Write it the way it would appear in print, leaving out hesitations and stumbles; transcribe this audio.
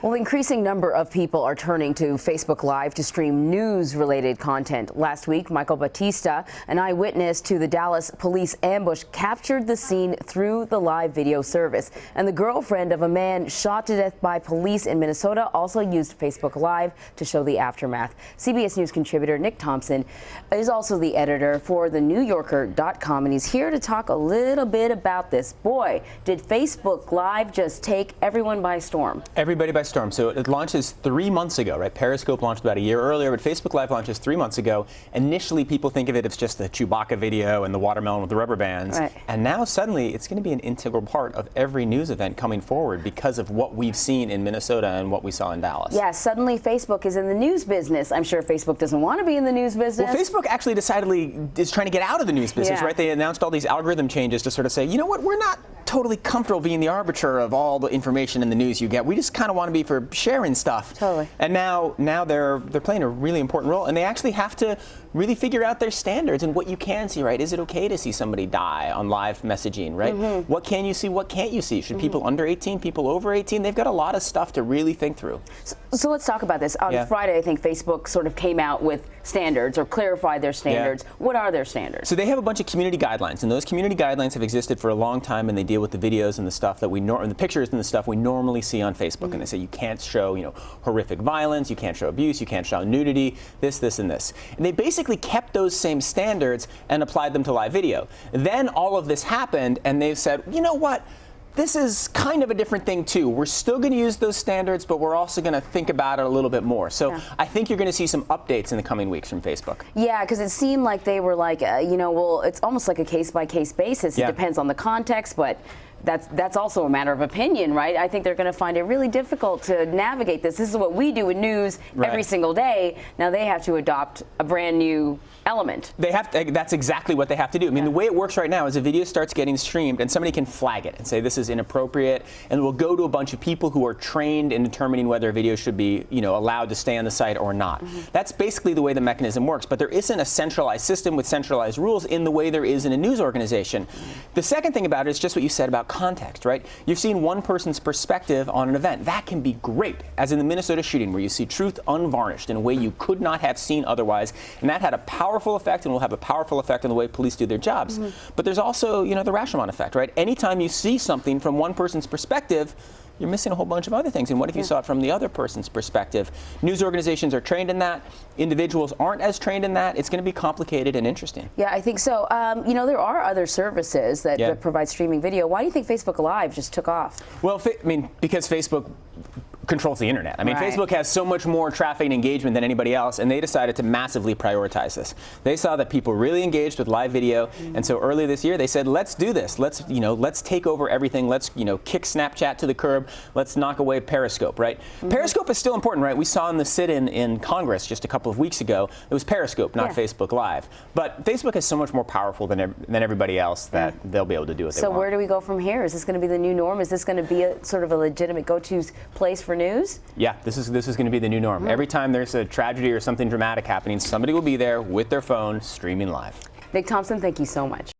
Well, an increasing number of people are turning to Facebook Live to stream news-related content. Last week, Michael Batista, an eyewitness to the Dallas police ambush, captured the scene through the live video service. And the girlfriend of a man shot to death by police in Minnesota also used Facebook Live to show the aftermath. CBS News contributor Nick Thompson is also the editor for TheNewYorker.com, and he's here to talk a little bit about this. Boy, did Facebook Live just take everyone by storm. Everybody by storm. So it launches 3 months ago, right? Periscope launched about a year earlier, but Facebook Live launches 3 months ago. Initially, people think of it as just the Chewbacca video and the watermelon with the rubber bands. Right. And now suddenly it's going to be an integral part of every news event coming forward because of what we've seen in Minnesota and what we saw in Dallas. Yeah, suddenly Facebook is in the news business. I'm sure Facebook doesn't want to be in the news business. Well, Facebook actually decidedly is trying to get out of the news business, Yeah. right? They announced all these algorithm changes to sort of say, you know what, we're not totally comfortable being the arbiter of all the information in the news you get. We just kind of want to be for sharing stuff. Totally. And now they're playing a really important role, and they actually have to really figure out their standards and what you can see, right? Is it okay to see somebody die on live messaging, right? Mm-hmm. What can you see? What can't you see? Should people under 18, people over 18? They've got a lot of stuff to really think through. So let's talk about this. On Friday, I think Facebook sort of came out with standards or clarified their standards. Yeah. What are their standards? So they have a bunch of community guidelines, and those community guidelines have existed for a long time, and they deal with the videos and the stuff that and the pictures and the stuff we normally see on Facebook. And they say you can't show, horrific violence, you can't show abuse, you can't show nudity, this, and this. And they basically kept those same standards and applied them to live video. Then all of this happened, and they've said, you know what? This is kind of a different thing, too. We're still going to use those standards, but we're also going to think about it a little bit more. So I think you're going to see some updates in the coming weeks from Facebook. Yeah, because it seemed like they were like, well, it's almost like a case-by-case basis. Yeah. It depends on the context, but that's also a matter of opinion, right? I think they're going to find it really difficult to navigate this. This is what we do in news every single day. Now they have to adopt a brand new element. They have to, that's exactly what they have to do. I mean, the way it works right now is a video starts getting streamed and somebody can flag it and say this is inappropriate, and we'll go to a bunch of people who are trained in determining whether a video should be, allowed to stay on the site or not. That's basically the way the mechanism works, but there isn't a centralized system with centralized rules in the way there is in a news organization. The second thing about it is just what you said about context, right? You've seen one person's perspective on an event. That can be great, as in the Minnesota shooting, where you see truth unvarnished in a way you could not have seen otherwise, and that had a powerful effect and will have a powerful effect on the way police do their jobs. But there's also, the Rashomon effect, right? Anytime you see something from one person's perspective, you're missing a whole bunch of other things. And what if you saw it from the other person's perspective? News organizations are trained in that. Individuals aren't as trained in that. It's going to be complicated and interesting. Yeah, I think so. There are other services that provide streaming video. Why do you think Facebook Live just took off? Well, because Facebook controls the internet. I mean, Facebook has so much more traffic and engagement than anybody else, and they decided to massively prioritize this. They saw that people really engaged with live video, and so earlier this year they said, let's do this. Let's take over everything. Let's, kick Snapchat to the curb. Let's knock away Periscope, right? Periscope is still important, right? We saw in the sit-in in Congress just a couple of weeks ago, it was Periscope, not Facebook Live. But Facebook is so much more powerful than everybody else that they'll be able to do what they want. So where do we go from here? Is this going to be the new norm? Is this going to be a sort of a legitimate go-to place for news? Yeah, this is going to be the new norm. Every time there's a tragedy or something dramatic happening, somebody will be there with their phone streaming live. Nick Thompson, thank you so much.